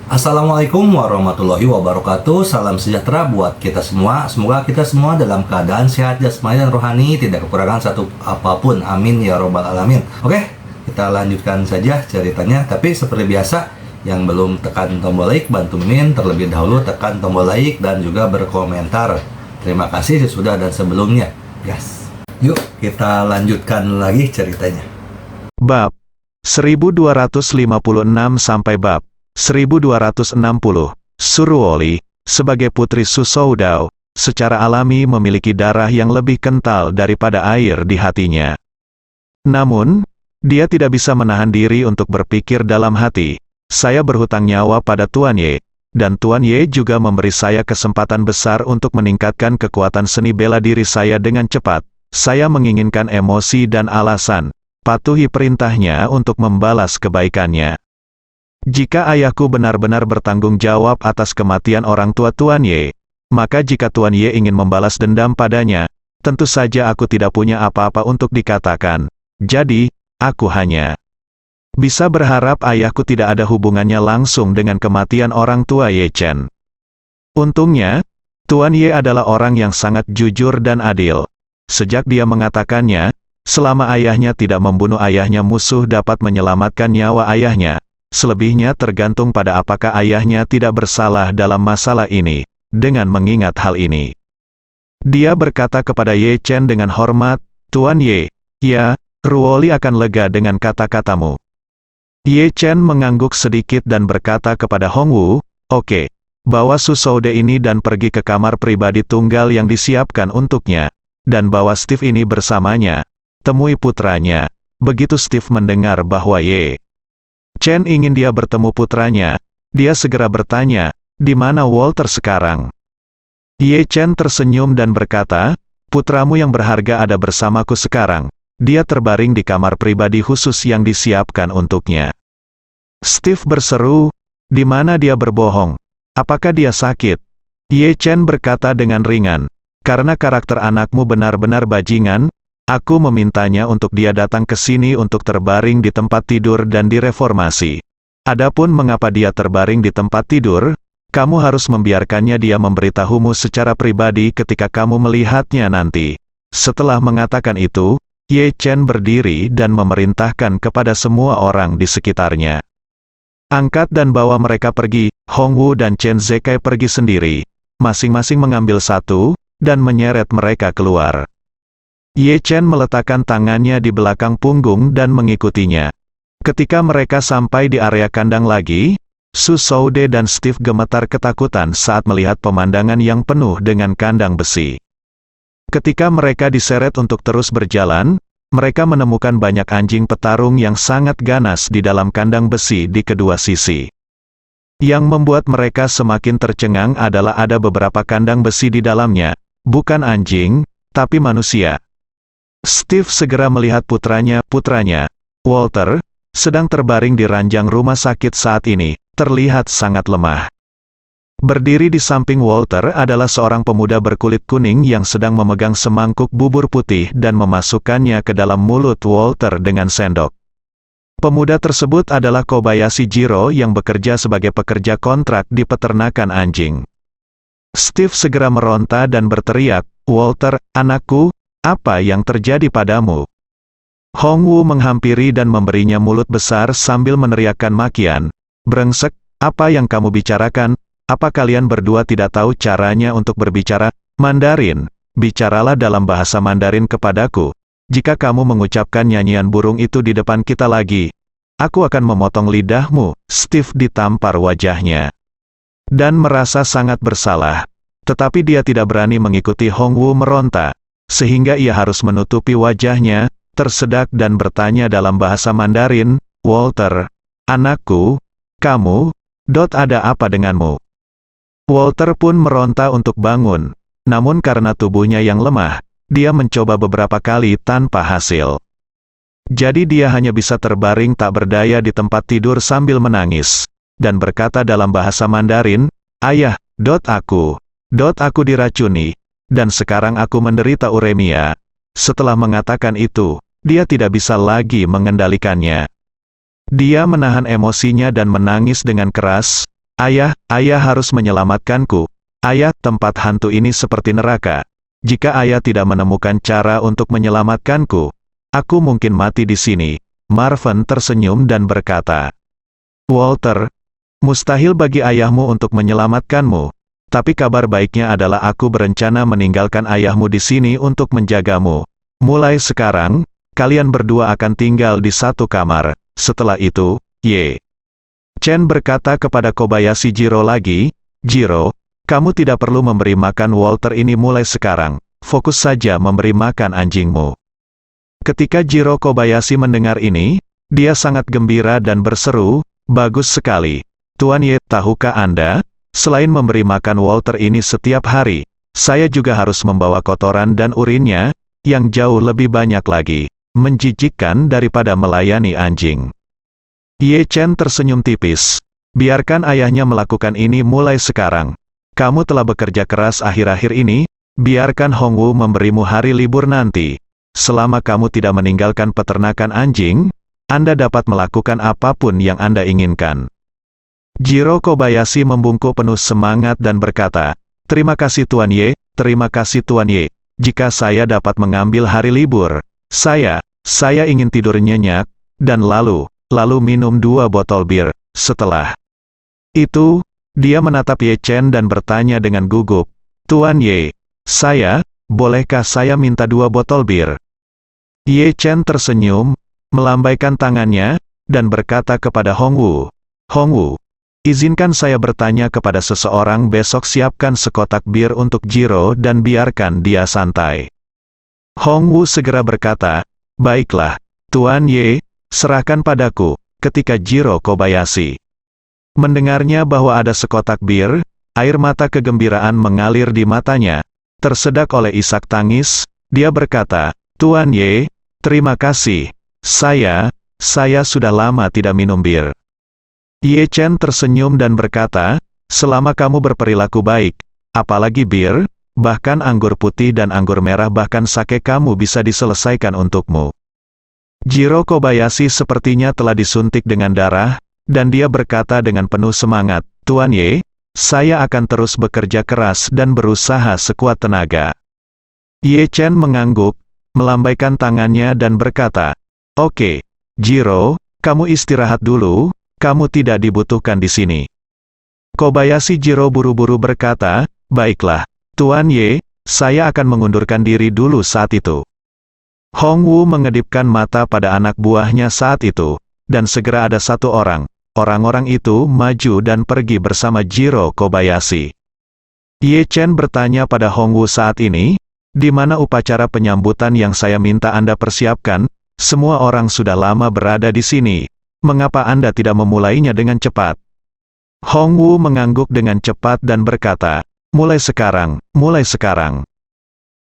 Assalamualaikum warahmatullahi wabarakatuh. Salam sejahtera buat kita semua. Semoga kita semua dalam keadaan sehat jasmani dan rohani, tidak kekurangan satu apapun. Amin ya robbal alamin. Oke, kita lanjutkan saja ceritanya. Tapi seperti biasa, yang belum tekan tombol like, bantu Mimin terlebih dahulu tekan tombol like dan juga berkomentar. Terima kasih sesudah dan sebelumnya. Yes. Yuk kita lanjutkan lagi ceritanya. Bab 1256 sampai bab 1260. Suruoli, sebagai putri Susoudao, secara alami memiliki darah yang lebih kental daripada air di hatinya. Namun, dia tidak bisa menahan diri untuk berpikir dalam hati, saya berhutang nyawa pada Tuan Ye, dan Tuan Ye juga memberi saya kesempatan besar untuk meningkatkan kekuatan seni bela diri saya dengan cepat. Saya menginginkan emosi dan alasan, patuhi perintahnya untuk membalas kebaikannya. Jika ayahku benar-benar bertanggung jawab atas kematian orang tua Tuan Ye, maka jika Tuan Ye ingin membalas dendam padanya, tentu saja aku tidak punya apa-apa untuk dikatakan. Jadi, aku hanya bisa berharap ayahku tidak ada hubungannya langsung dengan kematian orang tua Ye Chen. Untungnya, Tuan Ye adalah orang yang sangat jujur dan adil. Sejak dia mengatakannya, selama ayahnya tidak membunuh ayahnya, musuh dapat menyelamatkan nyawa ayahnya. Selebihnya tergantung pada apakah ayahnya tidak bersalah dalam masalah ini. Dengan mengingat hal ini, dia berkata kepada Ye Chen dengan hormat, "Tuan Ye, ya, Ruoli akan lega dengan kata-katamu." Ye Chen mengangguk sedikit dan berkata kepada Hongwu, "Oke, bawa Susoude ini dan pergi ke kamar pribadi tunggal yang disiapkan untuknya, dan bawa Steve ini bersamanya. Temui putranya." Begitu Steve mendengar bahwa Ye Chen ingin dia bertemu putranya, dia segera bertanya, "Di mana Walter sekarang?" Ye Chen tersenyum dan berkata, "Putramu yang berharga ada bersamaku sekarang. Dia terbaring di kamar pribadi khusus yang disiapkan untuknya." Steve berseru, "Di mana dia berbohong? Apakah dia sakit?" Ye Chen berkata dengan ringan, "Karena karakter anakmu benar-benar bajingan, aku memintanya untuk dia datang ke sini untuk terbaring di tempat tidur dan direformasi. Adapun mengapa dia terbaring di tempat tidur, kamu harus membiarkannya dia memberitahumu secara pribadi ketika kamu melihatnya nanti." Setelah mengatakan itu, Ye Chen berdiri dan memerintahkan kepada semua orang di sekitarnya, "Angkat dan bawa mereka pergi." Hongwu dan Chen Zekai pergi sendiri, masing-masing mengambil satu, dan menyeret mereka keluar. Ye Chen meletakkan tangannya di belakang punggung dan mengikutinya. Ketika mereka sampai di area kandang lagi, Susoude dan Steve gemetar ketakutan saat melihat pemandangan yang penuh dengan kandang besi. Ketika mereka diseret untuk terus berjalan, mereka menemukan banyak anjing petarung yang sangat ganas di dalam kandang besi di kedua sisi. Yang membuat mereka semakin tercengang adalah ada beberapa kandang besi di dalamnya, bukan anjing, tapi manusia. Steve segera melihat putranya, Walter, sedang terbaring di ranjang rumah sakit saat ini, terlihat sangat lemah. Berdiri di samping Walter adalah seorang pemuda berkulit kuning yang sedang memegang semangkuk bubur putih dan memasukkannya ke dalam mulut Walter dengan sendok. Pemuda tersebut adalah Kobayashi Jiro yang bekerja sebagai pekerja kontrak di peternakan anjing. Steve segera meronta dan berteriak, "Walter, anakku, apa yang terjadi padamu?" Hongwu menghampiri dan memberinya mulut besar sambil meneriakkan makian, "Brengsek, apa yang kamu bicarakan? Apa kalian berdua tidak tahu caranya untuk berbicara Mandarin? Bicaralah dalam bahasa Mandarin kepadaku. Jika kamu mengucapkan nyanyian burung itu di depan kita lagi, aku akan memotong lidahmu." Steve ditampar wajahnya dan merasa sangat bersalah, tetapi dia tidak berani mengikuti Hongwu meronta, sehingga ia harus menutupi wajahnya, tersedak dan bertanya dalam bahasa Mandarin, "Walter, anakku, kamu, ada apa denganmu?" Walter pun meronta untuk bangun, namun karena tubuhnya yang lemah, dia mencoba beberapa kali tanpa hasil. Jadi dia hanya bisa terbaring tak berdaya di tempat tidur sambil menangis, dan berkata dalam bahasa Mandarin, "Ayah, aku diracuni, dan sekarang aku menderita uremia." Setelah mengatakan itu, dia tidak bisa lagi mengendalikannya. Dia menahan emosinya dan menangis dengan keras, Ayah harus menyelamatkanku. Ayah, tempat hantu ini seperti neraka. Jika ayah tidak menemukan cara untuk menyelamatkanku, aku mungkin mati di sini. Marvin tersenyum dan berkata, Walter, mustahil bagi ayahmu untuk menyelamatkanmu. Tapi kabar baiknya adalah aku berencana meninggalkan ayahmu di sini untuk menjagamu. Mulai sekarang, kalian berdua akan tinggal di satu kamar. Setelah itu, Chen berkata kepada Kobayashi Jiro lagi, Jiro, kamu tidak perlu memberi makan Walter ini mulai sekarang. Fokus saja memberi makan anjingmu. Ketika Jiro Kobayashi mendengar ini, dia sangat gembira dan berseru, bagus sekali. Tuan Ye, tahukah Anda? Selain memberi makan Walter ini setiap hari, saya juga harus membawa kotoran dan urinnya, yang jauh lebih banyak lagi. Menjijikkan daripada melayani anjing. Ye Chen tersenyum tipis. Biarkan ayahnya melakukan ini mulai sekarang. Kamu telah bekerja keras akhir-akhir ini, biarkan Hongwu memberimu hari libur nanti. Selama kamu tidak meninggalkan peternakan anjing, Anda dapat melakukan apapun yang Anda inginkan. Jiro Kobayashi membungkuk penuh semangat dan berkata, terima kasih Tuan Ye, terima kasih Tuan Ye. Jika saya dapat mengambil hari libur, saya ingin tidur nyenyak, dan lalu minum 2 botol bir. Setelah itu, dia menatap Ye Chen dan bertanya dengan gugup, Tuan Ye, bolehkah saya minta 2 botol bir? Ye Chen tersenyum, melambaikan tangannya, dan berkata kepada Hongwu, Hongwu, izinkan saya bertanya kepada seseorang besok siapkan sekotak bir untuk Jiro dan biarkan dia santai. Hongwu segera berkata, baiklah, Tuan Ye, serahkan padaku. Ketika Jiro Kobayashi mendengarnya bahwa ada sekotak bir, air mata kegembiraan mengalir di matanya. Tersedak oleh isak tangis, dia berkata, Tuan Ye, terima kasih. Saya sudah lama tidak minum bir. Ye Chen tersenyum dan berkata, selama kamu berperilaku baik, apalagi bir, bahkan anggur putih dan anggur merah bahkan sake kamu bisa diselesaikan untukmu. Jiro Kobayashi sepertinya telah disuntik dengan darah, dan dia berkata dengan penuh semangat, Tuan Ye, saya akan terus bekerja keras dan berusaha sekuat tenaga. Ye Chen mengangguk, melambaikan tangannya dan berkata, oke, Jiro, kamu istirahat dulu. Kamu tidak dibutuhkan di sini. Kobayashi Jiro buru-buru berkata, baiklah, Tuan Ye, saya akan mengundurkan diri dulu saat itu. Hongwu mengedipkan mata pada anak buahnya saat itu, dan segera ada satu orang. Orang-orang itu maju dan pergi bersama Jiro Kobayashi. Ye Chen bertanya pada Hongwu saat ini, di mana upacara penyambutan yang saya minta Anda persiapkan? Semua orang sudah lama berada di sini. Mengapa Anda tidak memulainya dengan cepat? Hongwu mengangguk dengan cepat dan berkata, mulai sekarang, mulai sekarang.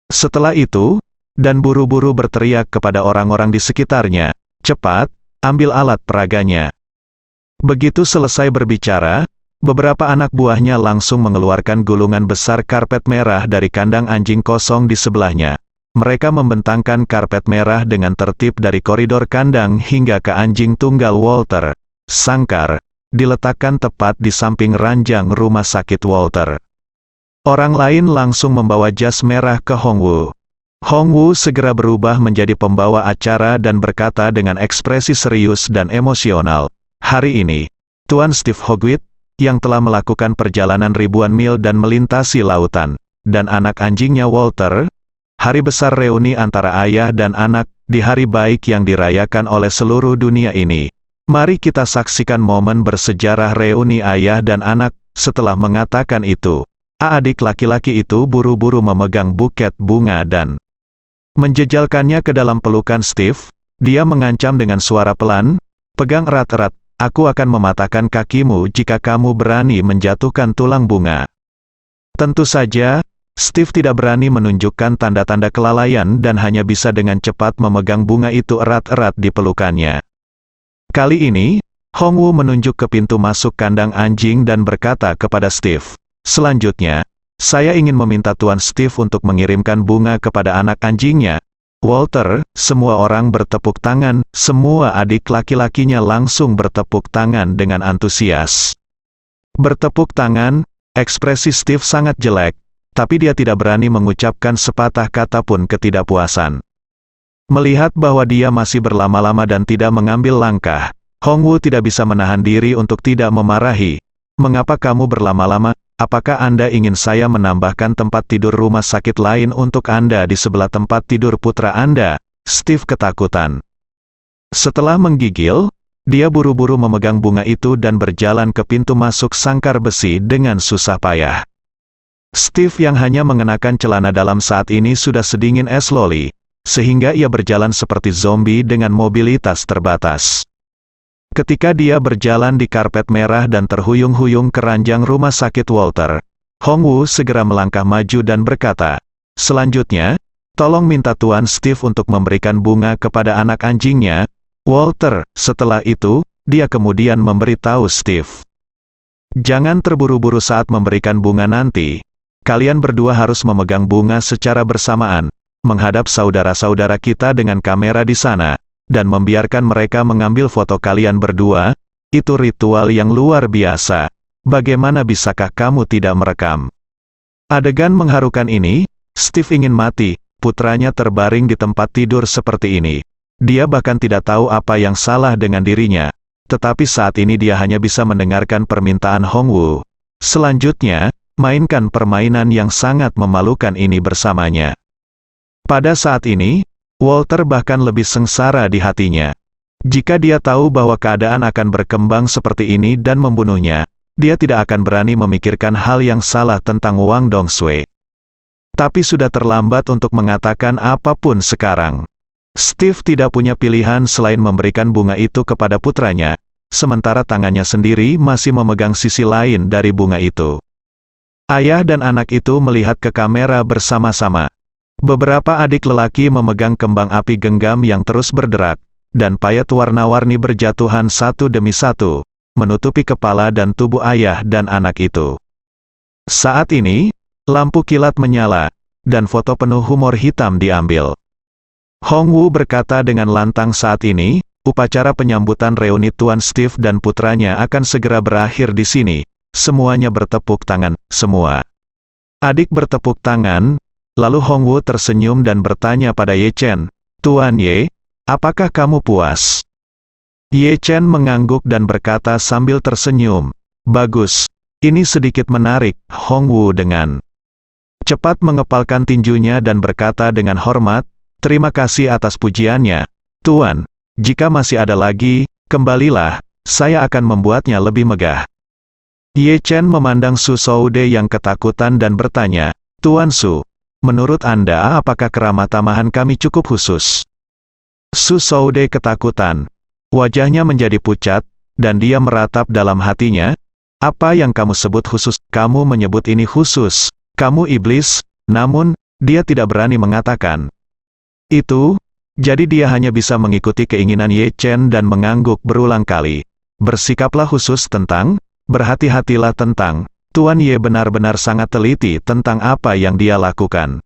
Setelah itu, dan buru-buru berteriak kepada orang-orang di sekitarnya, cepat, ambil alat peraganya. Begitu selesai berbicara, beberapa anak buahnya langsung mengeluarkan gulungan besar karpet merah dari kandang anjing kosong di sebelahnya. Mereka membentangkan karpet merah dengan tertib dari koridor kandang hingga ke anjing tunggal Walter. Sangkar, diletakkan tepat di samping ranjang rumah sakit Walter. Orang lain langsung membawa jas merah ke Hongwu. Hongwu segera berubah menjadi pembawa acara dan berkata dengan ekspresi serius dan emosional, hari ini, Tuan Steve Hogwit, yang telah melakukan perjalanan ribuan mil dan melintasi lautan, dan anak anjingnya Walter, hari besar reuni antara ayah dan anak, di hari baik yang dirayakan oleh seluruh dunia ini. Mari kita saksikan momen bersejarah reuni ayah dan anak. Setelah mengatakan itu, adik laki-laki itu buru-buru memegang buket bunga dan menjejalkannya ke dalam pelukan Steve. Dia mengancam dengan suara pelan, pegang erat-erat, aku akan mematahkan kakimu jika kamu berani menjatuhkan tulang bunga. Tentu saja, Steve tidak berani menunjukkan tanda-tanda kelalaian dan hanya bisa dengan cepat memegang bunga itu erat-erat di pelukannya. Kali ini, Hongwu menunjuk ke pintu masuk kandang anjing dan berkata kepada Steve, selanjutnya, saya ingin meminta Tuan Steve untuk mengirimkan bunga kepada anak anjingnya. Walter, semua orang bertepuk tangan, semua adik laki-lakinya langsung bertepuk tangan dengan antusias. Bertepuk tangan, ekspresi Steve sangat jelek, tapi dia tidak berani mengucapkan sepatah kata pun ketidakpuasan. Melihat bahwa dia masih berlama-lama dan tidak mengambil langkah, Hongwoo tidak bisa menahan diri untuk tidak memarahi. Mengapa kamu berlama-lama? Apakah Anda ingin saya menambahkan tempat tidur rumah sakit lain untuk Anda di sebelah tempat tidur putra Anda? Steve ketakutan. Setelah menggigil, dia buru-buru memegang bunga itu dan berjalan ke pintu masuk sangkar besi dengan susah payah. Steve yang hanya mengenakan celana dalam saat ini sudah sedingin es loli, sehingga ia berjalan seperti zombie dengan mobilitas terbatas. Ketika dia berjalan di karpet merah dan terhuyung-huyung ke ranjang rumah sakit Walter, Hongwoo segera melangkah maju dan berkata, "Selanjutnya, tolong minta Tuan Steve untuk memberikan bunga kepada anak anjingnya, Walter." Setelah itu, dia kemudian memberitahu Steve, "Jangan terburu-buru saat memberikan bunga nanti. Kalian berdua harus memegang bunga secara bersamaan, menghadap saudara-saudara kita dengan kamera di sana, dan membiarkan mereka mengambil foto kalian berdua. Itu ritual yang luar biasa. Bagaimana bisakah kamu tidak merekam?" Adegan mengharukan ini, Steve ingin mati. Putranya terbaring di tempat tidur seperti ini. Dia bahkan tidak tahu apa yang salah dengan dirinya. Tetapi saat ini dia hanya bisa mendengarkan permintaan Hongwoo. Selanjutnya, mainkan permainan yang sangat memalukan ini bersamanya. Pada saat ini, Walter bahkan lebih sengsara di hatinya. Jika dia tahu bahwa keadaan akan berkembang seperti ini dan membunuhnya, dia tidak akan berani memikirkan hal yang salah tentang Wang Dongshui. Tapi sudah terlambat untuk mengatakan apapun sekarang. Steve tidak punya pilihan selain memberikan bunga itu kepada putranya, sementara tangannya sendiri masih memegang sisi lain dari bunga itu. Ayah dan anak itu melihat ke kamera bersama-sama. Beberapa adik lelaki memegang kembang api genggam yang terus berderak, dan payet warna-warni berjatuhan satu demi satu, menutupi kepala dan tubuh ayah dan anak itu. Saat ini, lampu kilat menyala, dan foto penuh humor hitam diambil. Hongwoo berkata dengan lantang saat ini, upacara penyambutan reuni Tuan Steve dan putranya akan segera berakhir di sini. Semuanya bertepuk tangan, semua. Adik bertepuk tangan, lalu Hongwoo tersenyum dan bertanya pada Ye Chen, "Tuan Ye, apakah kamu puas?" Ye Chen mengangguk dan berkata sambil tersenyum, "Bagus, ini sedikit menarik." Hongwoo dengan cepat mengepalkan tinjunya dan berkata dengan hormat, "Terima kasih atas pujiannya, Tuan. Jika masih ada lagi, kembalilah, saya akan membuatnya lebih megah." Ye Chen memandang Su Soude yang ketakutan dan bertanya, "Tuan Su, menurut Anda apakah keramat tamahan kami cukup khusus?" Su Soude ketakutan. Wajahnya menjadi pucat, dan dia meratap dalam hatinya, "Apa yang kamu sebut khusus? Kamu menyebut ini khusus. Kamu iblis." Namun, dia tidak berani mengatakan itu, jadi dia hanya bisa mengikuti keinginan Ye Chen dan mengangguk berulang kali. "Bersikaplah khusus tentang, berhati-hatilah tentang." Tuan Ye benar-benar sangat teliti tentang apa yang dia lakukan.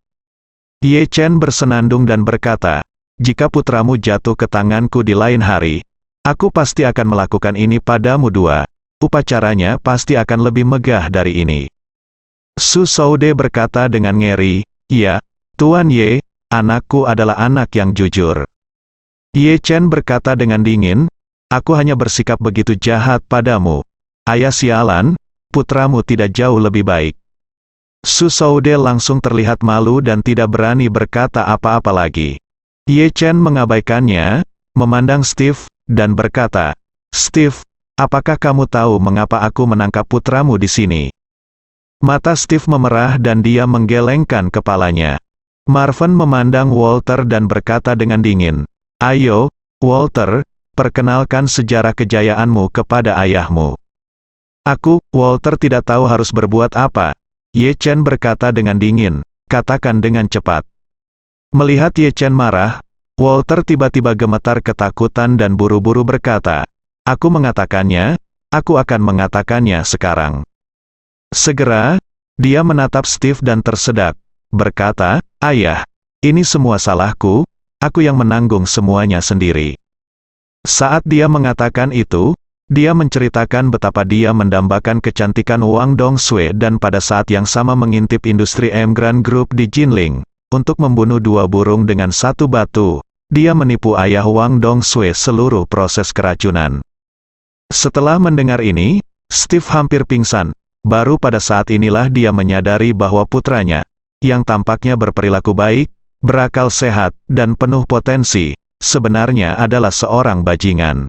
Ye Chen bersenandung dan berkata, "Jika putramu jatuh ke tanganku di lain hari, aku pasti akan melakukan ini padamu dua. Upacaranya pasti akan lebih megah dari ini." Su Soude berkata dengan ngeri, "Ya, Tuan Ye, anakku adalah anak yang jujur." Ye Chen berkata dengan dingin, "Aku hanya bersikap begitu jahat padamu. Ayah sialan, putramu tidak jauh lebih baik." Su Soude langsung terlihat malu dan tidak berani berkata apa-apa lagi. Ye Chen mengabaikannya, memandang Steve, dan berkata, "Steve, apakah kamu tahu mengapa aku menangkap putramu di sini?" Mata Steve memerah dan dia menggelengkan kepalanya. Marvin memandang Walter dan berkata dengan dingin, "Ayo, Walter, perkenalkan sejarah kejayaanmu kepada ayahmu." "Aku," Walter tidak tahu harus berbuat apa. Ye Chen berkata dengan dingin, "Katakan dengan cepat." Melihat Ye Chen marah, Walter tiba-tiba gemetar ketakutan dan buru-buru berkata, "Aku mengatakannya, aku akan mengatakannya sekarang." Segera, dia menatap Steve dan tersedak, berkata, "Ayah, ini semua salahku, aku yang menanggung semuanya sendiri." Saat dia mengatakan itu, Dia menceritakan betapa dia mendambakan kecantikan Wang Dongsue dan pada saat yang sama mengintip industri Emgrand Group di Jinling. Untuk membunuh 2 burung dengan 1 batu, dia menipu ayah Wang Dongsue seluruh proses keracunan. Setelah mendengar ini, Steve hampir pingsan. Baru pada saat inilah dia menyadari bahwa putranya, yang tampaknya berperilaku baik, berakal sehat, dan penuh potensi, sebenarnya adalah seorang bajingan.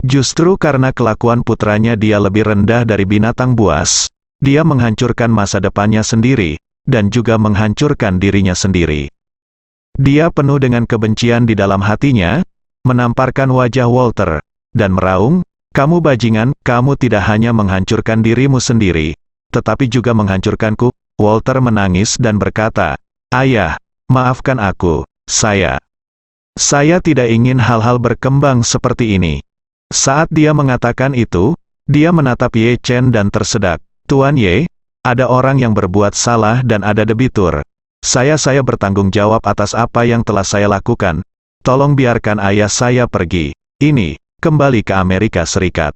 Justru karena kelakuan putranya dia lebih rendah dari binatang buas, dia menghancurkan masa depannya sendiri, dan juga menghancurkan dirinya sendiri. Dia penuh dengan kebencian di dalam hatinya, menamparkan wajah Walter, dan meraung, "Kamu bajingan, kamu tidak hanya menghancurkan dirimu sendiri, tetapi juga menghancurkanku." Walter menangis dan berkata, "Ayah, maafkan aku, saya tidak ingin hal-hal berkembang seperti ini." Saat dia mengatakan itu, dia menatap Ye Chen dan tersedak. "Tuan Ye, ada orang yang berbuat salah dan ada debitur. Saya bertanggung jawab atas apa yang telah saya lakukan. Tolong biarkan ayah saya pergi. Ini, kembali ke Amerika Serikat."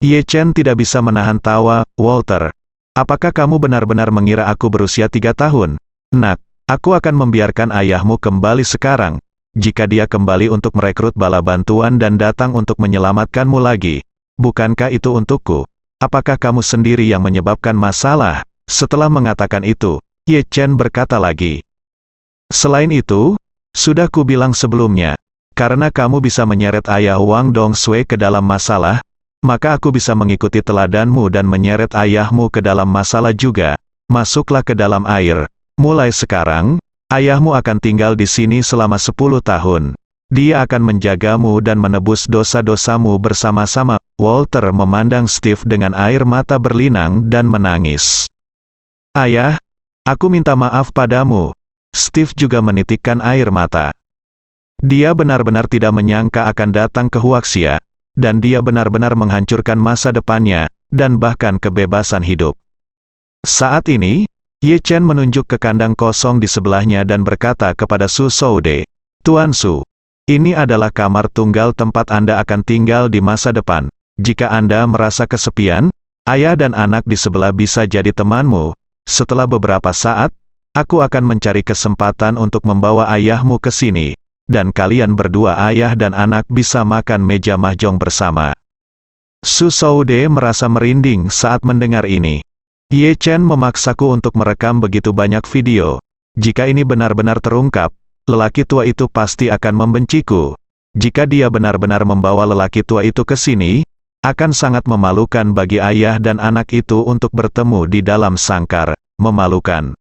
Ye Chen tidak bisa menahan tawa. "Walter, apakah kamu benar-benar mengira aku berusia 3 tahun? Nak, aku akan membiarkan ayahmu kembali sekarang. Jika dia kembali untuk merekrut bala bantuan dan datang untuk menyelamatkanmu lagi, bukankah itu untukku? Apakah kamu sendiri yang menyebabkan masalah?" Setelah mengatakan itu, Ye Chen berkata lagi, "Selain itu, sudah kubilang sebelumnya, karena kamu bisa menyeret ayah Wang Dongsue ke dalam masalah, maka aku bisa mengikuti teladanmu dan menyeret ayahmu ke dalam masalah juga. Masuklah ke dalam air. Mulai sekarang, ayahmu akan tinggal di sini selama 10 tahun. Dia akan menjagamu dan menebus dosa-dosamu bersama-sama." Walter memandang Steve dengan air mata berlinang dan menangis. "Ayah, aku minta maaf padamu." Steve juga menitikkan air mata. Dia benar-benar tidak menyangka akan datang ke Huaxia, dan dia benar-benar menghancurkan masa depannya, dan bahkan kebebasan hidup. Saat ini, Ye Chen menunjuk ke kandang kosong di sebelahnya dan berkata kepada Su Soude, "Tuan Su, ini adalah kamar tunggal tempat Anda akan tinggal di masa depan. Jika Anda merasa kesepian, ayah dan anak di sebelah bisa jadi temanmu. Setelah beberapa saat, aku akan mencari kesempatan untuk membawa ayahmu ke sini, dan kalian berdua ayah dan anak bisa makan meja mahjong bersama." Su Soude merasa merinding saat mendengar ini. Ye Chen memaksaku untuk merekam begitu banyak video. Jika ini benar-benar terungkap, lelaki tua itu pasti akan membenciku. Jika dia benar-benar membawa lelaki tua itu ke sini, akan sangat memalukan bagi ayah dan anak itu untuk bertemu di dalam sangkar. Memalukan.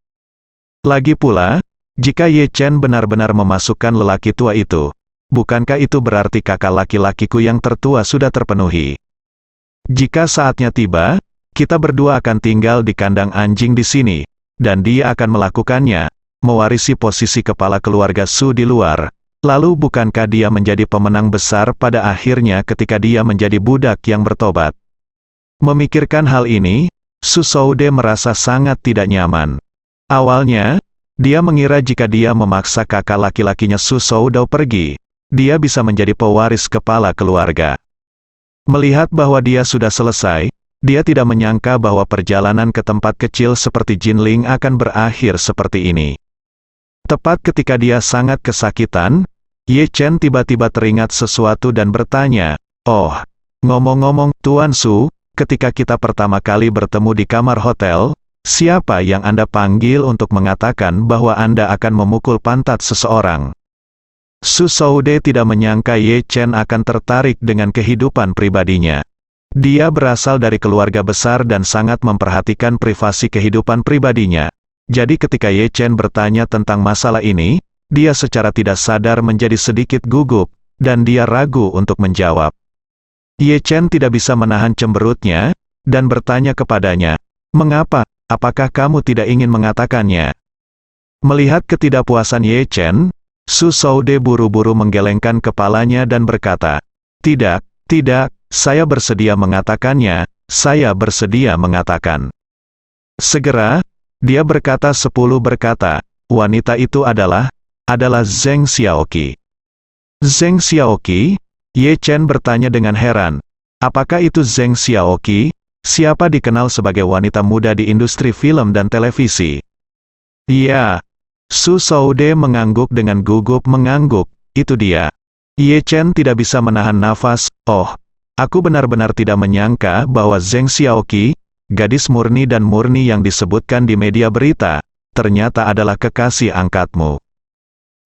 Lagi pula, jika Ye Chen benar-benar memasukkan lelaki tua itu, bukankah itu berarti kakak laki-lakiku yang tertua sudah terpenuhi? Jika saatnya tiba, kita berdua akan tinggal di kandang anjing di sini, dan dia akan melakukannya, mewarisi posisi kepala keluarga Su di luar. Lalu bukankah dia menjadi pemenang besar pada akhirnya ketika dia menjadi budak yang bertobat? Memikirkan hal ini, Su Soude merasa sangat tidak nyaman. Awalnya, dia mengira jika dia memaksa kakak laki-lakinya Su Soudou pergi, dia bisa menjadi pewaris kepala keluarga. Melihat bahwa dia sudah selesai, dia tidak menyangka bahwa perjalanan ke tempat kecil seperti Jinling akan berakhir seperti ini. Tepat ketika dia sangat kesakitan, Ye Chen tiba-tiba teringat sesuatu dan bertanya, "Oh, ngomong-ngomong, Tuan Su, ketika kita pertama kali bertemu di kamar hotel, siapa yang Anda panggil untuk mengatakan bahwa Anda akan memukul pantat seseorang?" Su Soude tidak menyangka Ye Chen akan tertarik dengan kehidupan pribadinya. Dia berasal dari keluarga besar dan sangat memperhatikan privasi kehidupan pribadinya. Jadi ketika Ye Chen bertanya tentang masalah ini, dia secara tidak sadar menjadi sedikit gugup, dan dia ragu untuk menjawab. Ye Chen tidak bisa menahan cemberutnya, dan bertanya kepadanya, "Mengapa? Apakah kamu tidak ingin mengatakannya?" Melihat ketidakpuasan Ye Chen, Su Soude buru-buru menggelengkan kepalanya dan berkata, "Tidak, tidak. Saya bersedia mengatakannya, saya bersedia mengatakan." Segera, dia berkata 10 berkata, "Wanita itu adalah Zheng Xiaoqi." "Zheng Xiaoqi?" Ye Chen bertanya dengan heran. Apakah itu Zheng Xiaoqi? Siapa dikenal sebagai wanita muda di industri film dan televisi? Iya. Su Shoude mengangguk dengan gugup mengangguk, itu dia. Ye Chen tidak bisa menahan nafas, oh, aku benar-benar tidak menyangka bahwa Zheng Xiaoqi, gadis murni dan murni yang disebutkan di media berita, ternyata adalah kekasih angkatmu.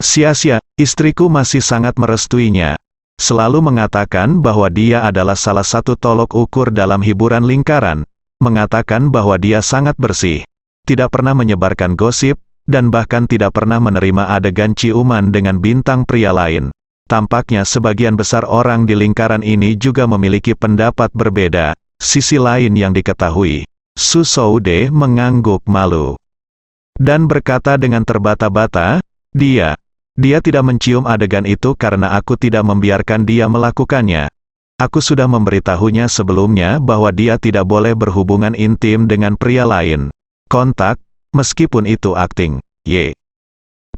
Sia-sia, istriku masih sangat merestuinya. Selalu mengatakan bahwa dia adalah salah satu tolok ukur dalam hiburan lingkaran, mengatakan bahwa dia sangat bersih, tidak pernah menyebarkan gosip, dan bahkan tidak pernah menerima adegan ciuman dengan bintang pria lain. Tampaknya sebagian besar orang di lingkaran ini juga memiliki pendapat berbeda. Sisi lain yang diketahui, Su Shoude mengangguk malu dan berkata dengan terbata-bata, Dia tidak mencium adegan itu karena aku tidak membiarkan dia melakukannya. Aku sudah memberitahunya sebelumnya bahwa dia tidak boleh berhubungan intim dengan pria lain. Kontak, meskipun itu akting. Ye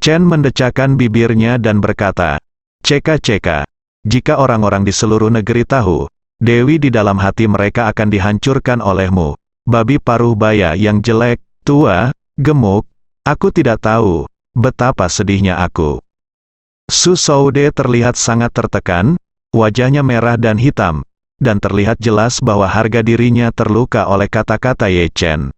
Chen mendecakkan bibirnya dan berkata, Ceka, jika orang-orang di seluruh negeri tahu, Dewi di dalam hati mereka akan dihancurkan olehmu. Babi paruh baya yang jelek, tua, gemuk, aku tidak tahu betapa sedihnya aku. Su Shoude terlihat sangat tertekan, wajahnya merah dan hitam, dan terlihat jelas bahwa harga dirinya terluka oleh kata-kata Ye Chen.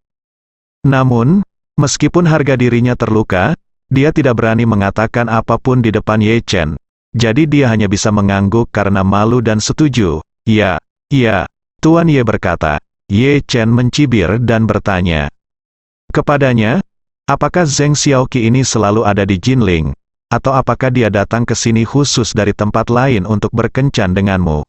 Namun, meskipun harga dirinya terluka, dia tidak berani mengatakan apapun di depan Ye Chen, jadi dia hanya bisa mengangguk karena malu dan setuju. Iya, Tuan Ye berkata. Ye Chen mencibir dan bertanya kepadanya, apakah Zheng Xiaoqi ini selalu ada di Jinling? Atau apakah dia datang ke sini khusus dari tempat lain untuk berkencan denganmu?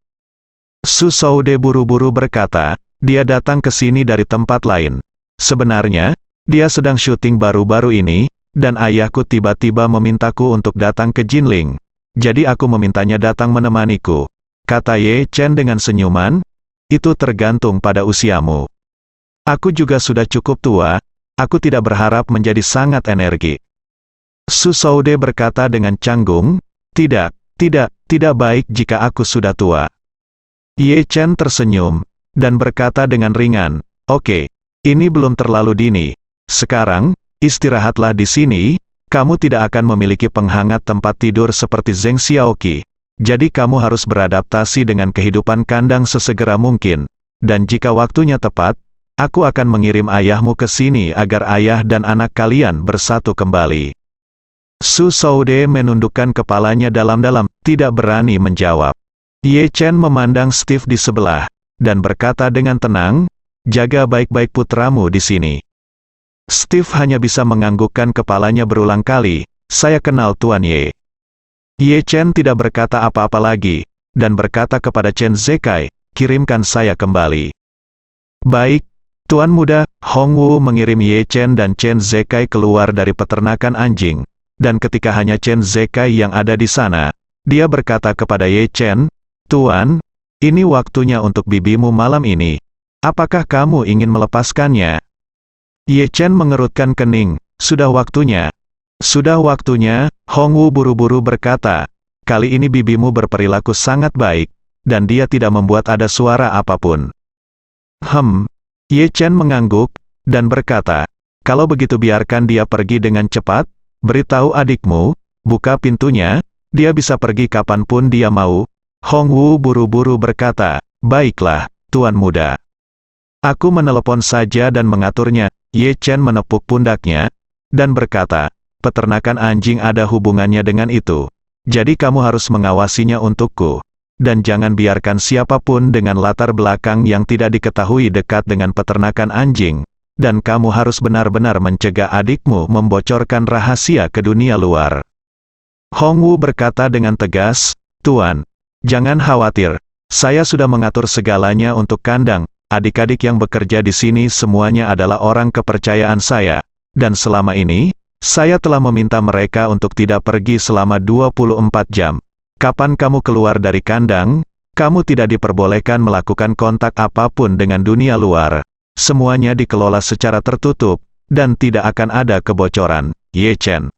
Su Shoude buru-buru berkata, dia datang ke sini dari tempat lain. Sebenarnya, dia sedang syuting baru-baru ini, dan ayahku tiba-tiba memintaku untuk datang ke Jinling. Jadi aku memintanya datang menemaniku. Kata Ye Chen dengan senyuman, itu tergantung pada usiamu. Aku juga sudah cukup tua, aku tidak berharap menjadi sangat energik. Su Shoude berkata dengan canggung, tidak baik jika aku sudah tua. Ye Chen tersenyum, dan berkata dengan ringan, oke, ini belum terlalu dini. Sekarang, istirahatlah di sini, kamu tidak akan memiliki penghangat tempat tidur seperti Zheng Xiaoqi. Jadi kamu harus beradaptasi dengan kehidupan kandang sesegera mungkin. Dan jika waktunya tepat, aku akan mengirim ayahmu ke sini agar ayah dan anak kalian bersatu kembali. Su Shoude menundukkan kepalanya dalam-dalam, tidak berani menjawab. Ye Chen memandang Steve di sebelah, dan berkata dengan tenang, jaga baik-baik putramu di sini. Steve hanya bisa menganggukkan kepalanya berulang kali, saya kenal Tuan Ye. Ye Chen tidak berkata apa-apa lagi, dan berkata kepada Chen Zekai, kirimkan saya kembali. Baik, Tuan Muda, Hong Wu mengirim Ye Chen dan Chen Zekai keluar dari peternakan anjing. Dan ketika hanya Chen Zekai yang ada di sana, dia berkata kepada Ye Chen, Tuan, ini waktunya untuk bibimu malam ini. Apakah kamu ingin melepaskannya? Ye Chen mengerutkan kening, sudah waktunya. Sudah waktunya, Hong Wu buru-buru berkata, kali ini bibimu berperilaku sangat baik, dan dia tidak membuat ada suara apapun. Ye Chen mengangguk, dan berkata, kalau begitu biarkan dia pergi dengan cepat. Beritahu adikmu, buka pintunya, dia bisa pergi kapanpun dia mau. Hong Wu buru-buru berkata, baiklah, Tuan Muda. Aku menelepon saja dan mengaturnya. Ye Chen menepuk pundaknya, dan berkata, peternakan anjing ada hubungannya dengan itu. Jadi kamu harus mengawasinya untukku. Dan jangan biarkan siapapun dengan latar belakang yang tidak diketahui dekat dengan peternakan anjing. Dan kamu harus benar-benar mencegah adikmu membocorkan rahasia ke dunia luar. Hong Wu berkata dengan tegas, Tuan, jangan khawatir, saya sudah mengatur segalanya untuk kandang, adik-adik yang bekerja di sini semuanya adalah orang kepercayaan saya, dan selama ini, saya telah meminta mereka untuk tidak pergi selama 24 jam. Kapan kamu keluar dari kandang, kamu tidak diperbolehkan melakukan kontak apapun dengan dunia luar. Semuanya dikelola secara tertutup, dan tidak akan ada kebocoran. Ye Chen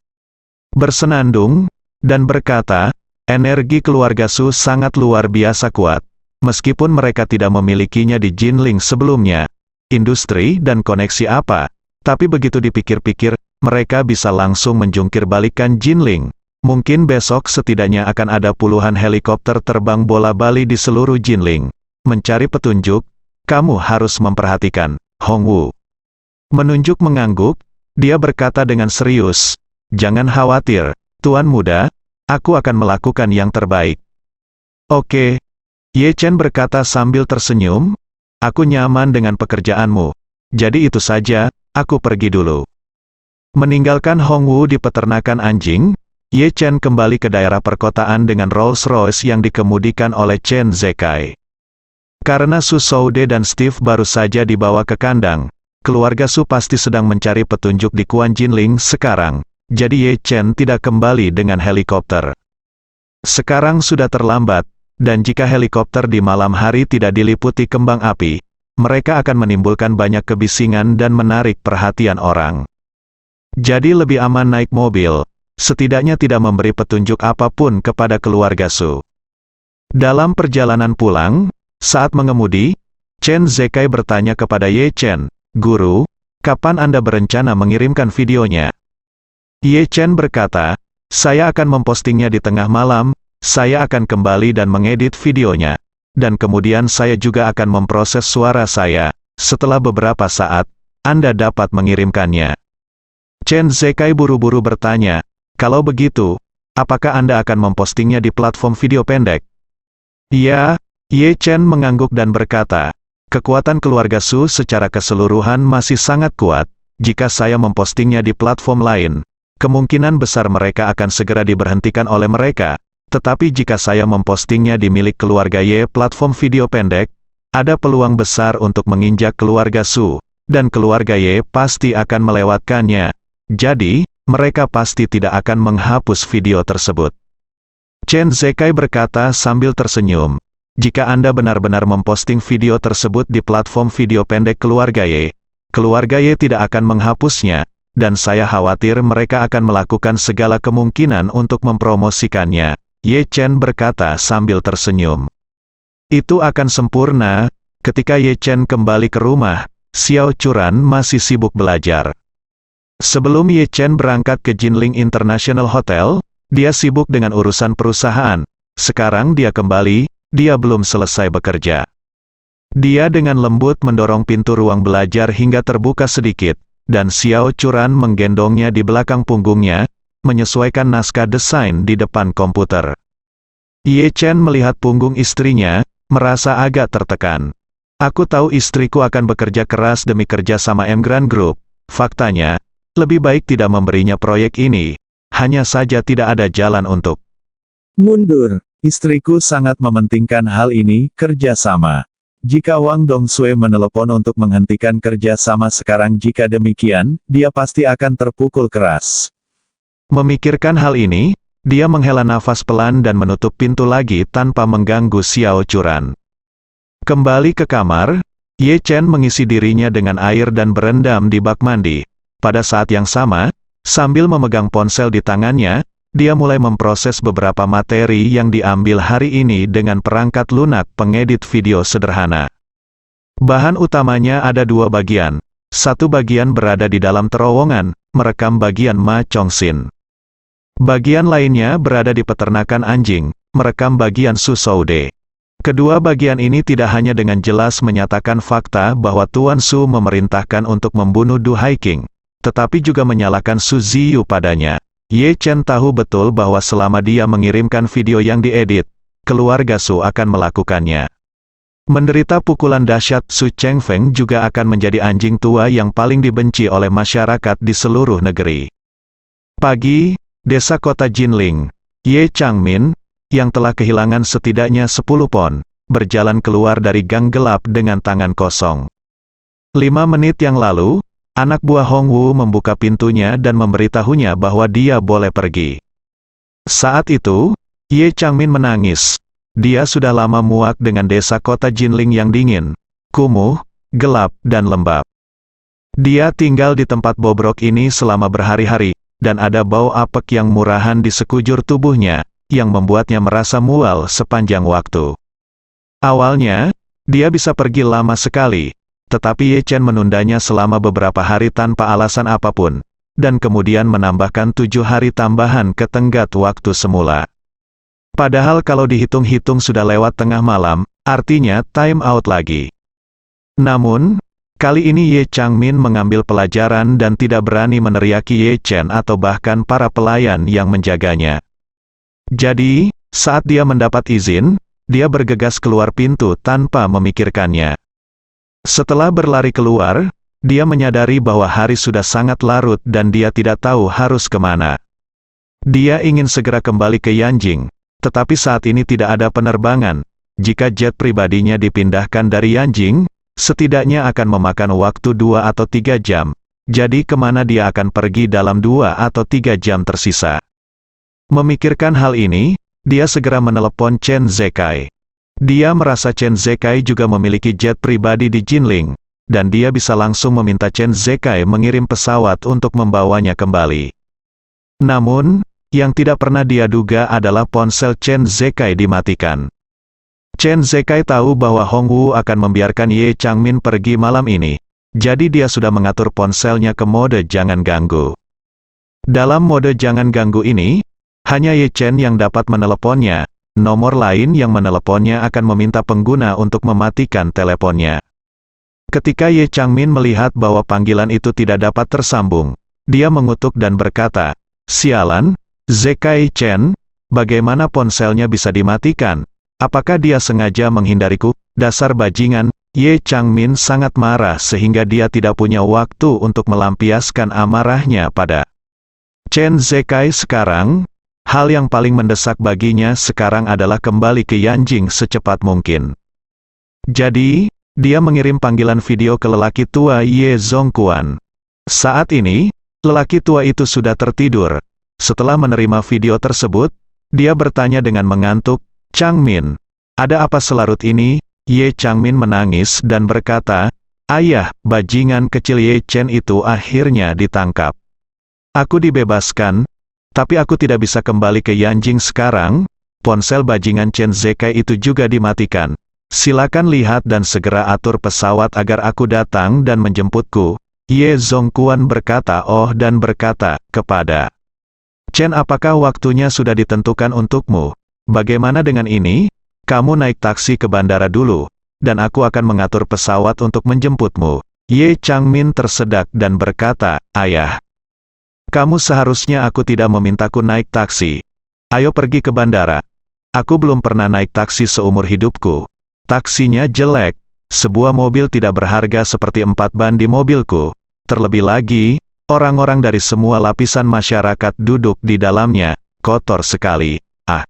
bersenandung, dan berkata, energi keluarga Su sangat luar biasa kuat. Meskipun mereka tidak memilikinya di Jinling sebelumnya, industri dan koneksi apa, tapi begitu dipikir-pikir, mereka bisa langsung menjungkir balikan Jinling. Mungkin besok setidaknya akan ada puluhan helikopter terbang bola-bali di seluruh Jinling. Mencari petunjuk, kamu harus memperhatikan Hongwu. Menunjuk mengangguk, dia berkata dengan serius, "Jangan khawatir, Tuan Muda, aku akan melakukan yang terbaik." "Oke," Ye Chen berkata sambil tersenyum, "aku nyaman dengan pekerjaanmu. Jadi itu saja, aku pergi dulu." Meninggalkan Hongwu di peternakan anjing, Ye Chen kembali ke daerah perkotaan dengan Rolls-Royce yang dikemudikan oleh Chen Zekai. Karena Su Soude dan Steve baru saja dibawa ke kandang, keluarga Su pasti sedang mencari petunjuk di Kuan Jinling sekarang, jadi Ye Chen tidak kembali dengan helikopter. Sekarang sudah terlambat, dan jika helikopter di malam hari tidak diliputi kembang api, mereka akan menimbulkan banyak kebisingan dan menarik perhatian orang. Jadi lebih aman naik mobil, setidaknya tidak memberi petunjuk apapun kepada keluarga Su. Dalam perjalanan pulang, saat mengemudi, Chen Zekai bertanya kepada Ye Chen, "Guru, kapan Anda berencana mengirimkan videonya?" Ye Chen berkata, "Saya akan mempostingnya di tengah malam, saya akan kembali dan mengedit videonya. Dan kemudian saya juga akan memproses suara saya. Setelah beberapa saat, Anda dapat mengirimkannya." Chen Zekai buru-buru bertanya, "Kalau begitu, apakah Anda akan mempostingnya di platform video pendek?" "Ya," Ye Chen mengangguk dan berkata, "Kekuatan keluarga Su secara keseluruhan masih sangat kuat. Jika saya mempostingnya di platform lain, kemungkinan besar mereka akan segera diberhentikan oleh mereka. Tetapi jika saya mempostingnya di milik keluarga Ye platform video pendek, ada peluang besar untuk menginjak keluarga Su, dan keluarga Ye pasti akan melewatkannya. Jadi, mereka pasti tidak akan menghapus video tersebut." Chen Zekai berkata sambil tersenyum, "Jika Anda benar-benar memposting video tersebut di platform video pendek keluarga Ye tidak akan menghapusnya, dan saya khawatir mereka akan melakukan segala kemungkinan untuk mempromosikannya." Ye Chen berkata sambil tersenyum. Itu akan sempurna. Ketika Ye Chen kembali ke rumah, Xiao Churan masih sibuk belajar. Sebelum Ye Chen berangkat ke Jinling International Hotel, dia sibuk dengan urusan perusahaan. Sekarang dia kembali, dia belum selesai bekerja. Dia dengan lembut mendorong pintu ruang belajar hingga terbuka sedikit, dan Xiao Churan menggendongnya di belakang punggungnya, menyesuaikan naskah desain di depan komputer. Ye Chen melihat punggung istrinya, merasa agak tertekan. "Aku tahu istriku akan bekerja keras demi kerja sama M Grand Group. Faktanya, lebih baik tidak memberinya proyek ini. Hanya saja tidak ada jalan untuk mundur. Istriku sangat mementingkan hal ini, kerjasama. Jika Wang Dongsui menelepon untuk menghentikan kerjasama sekarang, jika demikian, dia pasti akan terpukul keras." Memikirkan hal ini, dia menghela nafas pelan dan menutup pintu lagi tanpa mengganggu Xiao Churan. Kembali ke kamar, Ye Chen mengisi dirinya dengan air dan berendam di bak mandi. Pada saat yang sama, sambil memegang ponsel di tangannya, dia mulai memproses beberapa materi yang diambil hari ini dengan perangkat lunak pengedit video sederhana. Bahan utamanya ada dua bagian. Satu bagian berada di dalam terowongan, merekam bagian Ma Chongxin. Bagian lainnya berada di peternakan anjing, merekam bagian Su Soude. Kedua bagian ini tidak hanya dengan jelas menyatakan fakta bahwa Tuan Su memerintahkan untuk membunuh Du Haiking, tetapi juga menyalahkan Su Ziyu padanya. Ye Chen tahu betul bahwa selama dia mengirimkan video yang diedit, keluarga Su akan melakukannya. Menderita pukulan dahsyat, Su Chengfeng juga akan menjadi anjing tua yang paling dibenci oleh masyarakat di seluruh negeri. Pagi, desa kota Jinling, Ye Changmin, yang telah kehilangan setidaknya 10 pon, berjalan keluar dari gang gelap dengan tangan kosong. 5 menit yang lalu, anak buah Hongwu membuka pintunya dan memberitahunya bahwa dia boleh pergi. Saat itu, Ye Changmin menangis. Dia sudah lama muak dengan desa kota Jinling yang dingin, kumuh, gelap, dan lembab. Dia tinggal di tempat bobrok ini selama berhari-hari, dan ada bau apek yang murahan di sekujur tubuhnya, yang membuatnya merasa mual sepanjang waktu. Awalnya, dia bisa pergi lama sekali, tetapi Ye Chen menundanya selama beberapa hari tanpa alasan apapun, dan kemudian menambahkan 7 hari tambahan ke tenggat waktu semula. Padahal kalau dihitung-hitung sudah lewat tengah malam, artinya time out lagi. Namun, kali ini Ye Changmin mengambil pelajaran dan tidak berani meneriaki Ye Chen atau bahkan para pelayan yang menjaganya. Jadi, saat dia mendapat izin, dia bergegas keluar pintu tanpa memikirkannya. Setelah berlari keluar, dia menyadari bahwa hari sudah sangat larut dan dia tidak tahu harus kemana. Dia ingin segera kembali ke Yanjing, tetapi saat ini tidak ada penerbangan. Jika jet pribadinya dipindahkan dari Yanjing, setidaknya akan memakan waktu 2 atau 3 jam. Jadi kemana dia akan pergi dalam 2 atau 3 jam tersisa? Memikirkan hal ini, dia segera menelepon Chen Zekai. Dia merasa Chen Zekai juga memiliki jet pribadi di Jinling, dan dia bisa langsung meminta Chen Zekai mengirim pesawat untuk membawanya kembali. Namun, yang tidak pernah dia duga adalah ponsel Chen Zekai dimatikan. Chen Zekai tahu bahwa Hong Wu akan membiarkan Ye Changmin pergi malam ini, jadi dia sudah mengatur ponselnya ke mode jangan ganggu. Dalam mode jangan ganggu ini, hanya Ye Chen yang dapat meneleponnya, nomor lain yang meneleponnya akan meminta pengguna untuk mematikan teleponnya. Ketika Ye Changmin melihat bahwa panggilan itu tidak dapat tersambung, dia mengutuk dan berkata, "Sialan, Zekai Chen, bagaimana ponselnya bisa dimatikan? Apakah dia sengaja menghindariku? Dasar bajingan." Ye Changmin sangat marah sehingga dia tidak punya waktu untuk melampiaskan amarahnya pada Chen Zekai sekarang. Hal yang paling mendesak baginya sekarang adalah kembali ke Yanjing secepat mungkin. Jadi, dia mengirim panggilan video ke lelaki tua Ye Zongquan. Saat ini, lelaki tua itu sudah tertidur. Setelah menerima video tersebut, dia bertanya dengan mengantuk, "Changmin, ada apa selarut ini?" Ye Changmin menangis dan berkata, "Ayah, bajingan kecil Ye Chen itu akhirnya ditangkap. Aku dibebaskan, tapi aku tidak bisa kembali ke Yanjing sekarang. Ponsel bajingan Chen Zekai itu juga dimatikan. Silakan lihat dan segera atur pesawat agar aku datang dan menjemputku." Ye Zongquan berkata dan berkata kepada Chen, "Apakah waktunya sudah ditentukan untukmu? Bagaimana dengan ini? Kamu naik taksi ke bandara dulu, dan aku akan mengatur pesawat untuk menjemputmu." Ye Changmin tersedak dan berkata, "Ayah, kamu seharusnya aku tidak memintaku naik taksi. Ayo pergi ke bandara. Aku belum pernah naik taksi seumur hidupku. Taksinya jelek. Sebuah mobil tidak berharga seperti 4 ban di mobilku. Terlebih lagi, orang-orang dari semua lapisan masyarakat duduk di dalamnya, kotor sekali. Ah."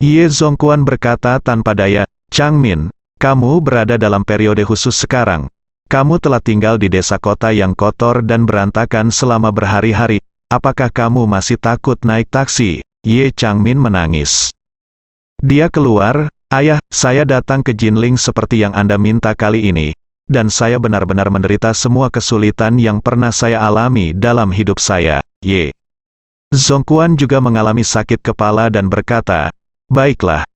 Ye Zongquan berkata tanpa daya, "Changmin, kamu berada dalam periode khusus sekarang. Kamu telah tinggal di desa kota yang kotor dan berantakan selama berhari-hari. Apakah kamu masih takut naik taksi?" Ye Changmin menangis. Dia keluar, "Ayah, saya datang ke Jinling seperti yang Anda minta kali ini, dan saya benar-benar menderita semua kesulitan yang pernah saya alami dalam hidup saya." Ye Zongquan juga mengalami sakit kepala dan berkata, Baiklah,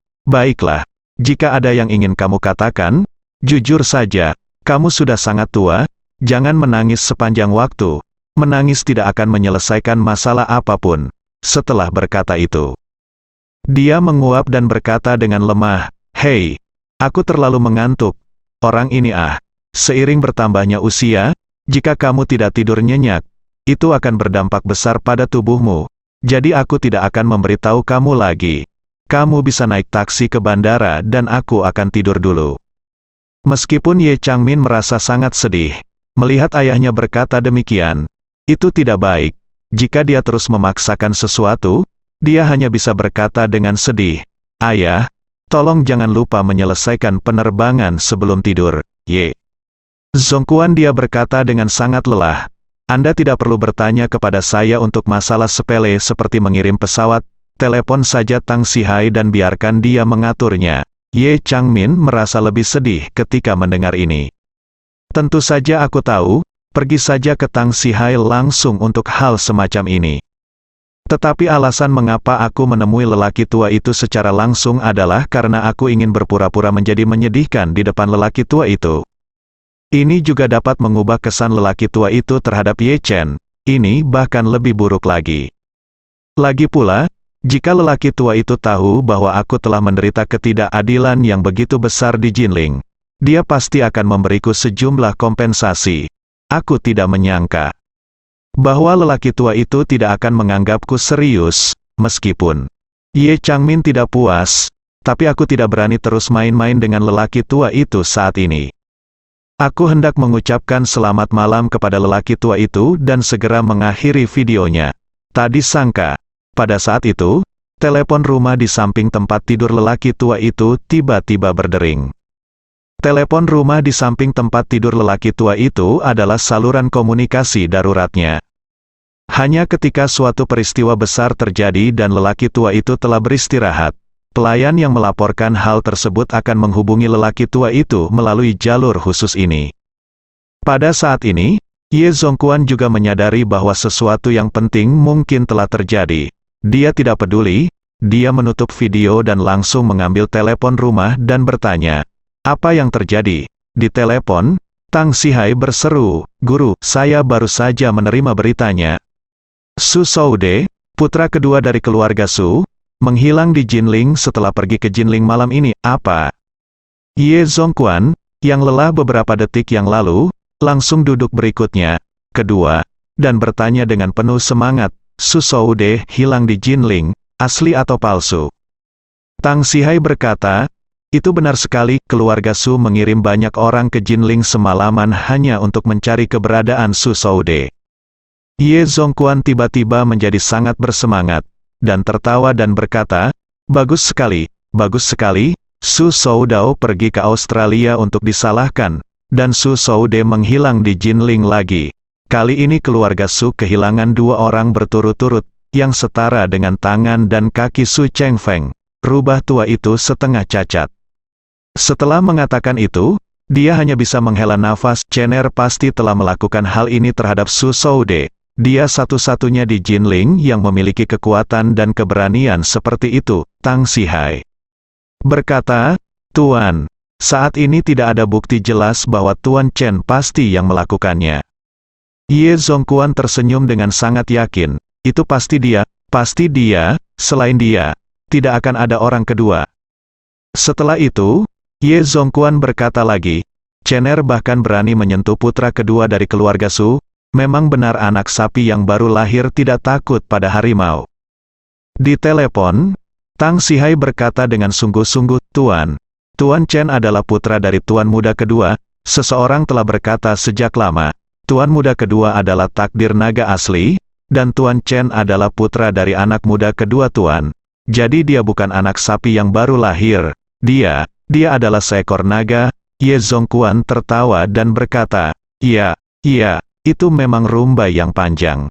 jika ada yang ingin kamu katakan, jujur saja. Kamu sudah sangat tua, jangan menangis sepanjang waktu. Menangis tidak akan menyelesaikan masalah apapun." Setelah berkata itu, dia menguap dan berkata dengan lemah, "Hei, aku terlalu mengantuk. Orang ini seiring bertambahnya usia, jika kamu tidak tidur nyenyak, itu akan berdampak besar pada tubuhmu. Jadi aku tidak akan memberitahu kamu lagi. Kamu bisa naik taksi ke bandara dan aku akan tidur dulu." Meskipun Ye Changmin merasa sangat sedih, melihat ayahnya berkata demikian, itu tidak baik. Jika dia terus memaksakan sesuatu, dia hanya bisa berkata dengan sedih, "Ayah, tolong jangan lupa menyelesaikan penerbangan sebelum tidur." Ye Zongquan dia berkata dengan sangat lelah, "Anda tidak perlu bertanya kepada saya untuk masalah sepele seperti mengirim pesawat, telepon saja Tang Sihai dan biarkan dia mengaturnya." Ye Changmin merasa lebih sedih ketika mendengar ini. "Tentu saja aku tahu, pergi saja ke Tang Sihai langsung untuk hal semacam ini." Tetapi alasan mengapa aku menemui lelaki tua itu secara langsung adalah karena aku ingin berpura-pura menjadi menyedihkan di depan lelaki tua itu. Ini juga dapat mengubah kesan lelaki tua itu terhadap Ye Chen. Ini bahkan lebih buruk lagi. Lagi pula, jika lelaki tua itu tahu bahwa aku telah menderita ketidakadilan yang begitu besar di Jinling, dia pasti akan memberiku sejumlah kompensasi. Aku tidak menyangka bahwa lelaki tua itu tidak akan menganggapku serius, meskipun Ye Changmin tidak puas, tapi aku tidak berani terus main-main dengan lelaki tua itu saat ini. Aku hendak mengucapkan selamat malam kepada lelaki tua itu dan segera mengakhiri videonya. Tadi sangka, pada saat itu, telepon rumah di samping tempat tidur lelaki tua itu tiba-tiba berdering. Telepon rumah di samping tempat tidur lelaki tua itu adalah saluran komunikasi daruratnya. Hanya ketika suatu peristiwa besar terjadi dan lelaki tua itu telah beristirahat, pelayan yang melaporkan hal tersebut akan menghubungi lelaki tua itu melalui jalur khusus ini. Pada saat ini, Ye Zongquan juga menyadari bahwa sesuatu yang penting mungkin telah terjadi. Dia tidak peduli, dia menutup video dan langsung mengambil telepon rumah dan bertanya, "Apa yang terjadi?" Di telepon, Tang Sihai berseru, "Guru, saya baru saja menerima beritanya. Su Soude, putra kedua dari keluarga Su, menghilang di Jinling setelah pergi ke Jinling malam ini." "Apa?" Ye Zongquan, yang lelah beberapa detik yang lalu, langsung duduk berikutnya, kedua, dan bertanya dengan penuh semangat, "Su Soude hilang di Jinling, asli atau palsu?" Tang Sihai berkata, "Itu benar sekali, keluarga Su mengirim banyak orang ke Jinling semalaman hanya untuk mencari keberadaan Su Soude." Ye Zongquan tiba-tiba menjadi sangat bersemangat, dan tertawa dan berkata, bagus sekali, Su Soudao pergi ke Australia untuk disalahkan, dan Su Soude menghilang di Jinling lagi. Kali ini keluarga Su kehilangan 2 orang berturut-turut, yang setara dengan tangan dan kaki Su Chengfeng. Rubah tua itu setengah cacat." Setelah mengatakan itu, dia hanya bisa menghela nafas. Chener pasti telah melakukan hal ini terhadap Su Soude. Dia satu-satunya di Jinling yang memiliki kekuatan dan keberanian seperti itu, Tang Sihai berkata, "Tuan, saat ini tidak ada bukti jelas bahwa Tuan Chen pasti yang melakukannya." Ye Zongquan tersenyum dengan sangat yakin, "Itu pasti dia, selain dia, tidak akan ada orang kedua." Setelah itu, Ye Zongquan berkata lagi, "Chener bahkan berani menyentuh putra kedua dari keluarga Su, memang benar anak sapi yang baru lahir tidak takut pada harimau." Di telepon, Tang Sihai berkata dengan sungguh-sungguh, Tuan Chen adalah putra dari Tuan muda kedua, seseorang telah berkata sejak lama, Tuan muda kedua adalah takdir naga asli, dan Tuan Chen adalah putra dari anak muda kedua Tuan. Jadi dia bukan anak sapi yang baru lahir, dia adalah seekor naga." Ye Zongquan tertawa dan berkata, Iya, itu memang rumbai yang panjang.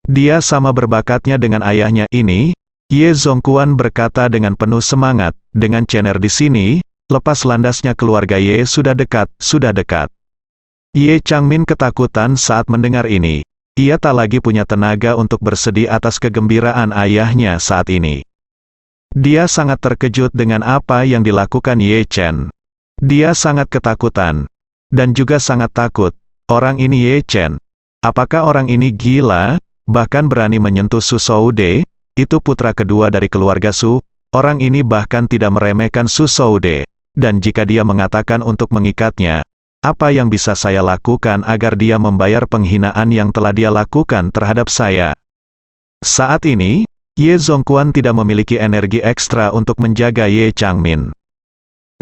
Dia sama berbakatnya dengan ayahnya ini." Ye Zongquan berkata dengan penuh semangat, "Dengan Chener di sini, lepas landasnya keluarga Ye sudah dekat. Ye Changmin ketakutan saat mendengar ini. Ia tak lagi punya tenaga untuk bersedih atas kegembiraan ayahnya saat ini. Dia sangat terkejut dengan apa yang dilakukan Ye Chen. Dia sangat ketakutan, dan juga sangat takut. Orang ini Ye Chen. Apakah orang ini gila, bahkan berani menyentuh Su Soude? Itu putra kedua dari keluarga Su. Orang ini bahkan tidak meremehkan Su Soude. Dan jika dia mengatakan untuk mengikatnya, apa yang bisa saya lakukan agar dia membayar penghinaan yang telah dia lakukan terhadap saya?" Saat ini, Ye Zongquan tidak memiliki energi ekstra untuk menjaga Ye Changmin.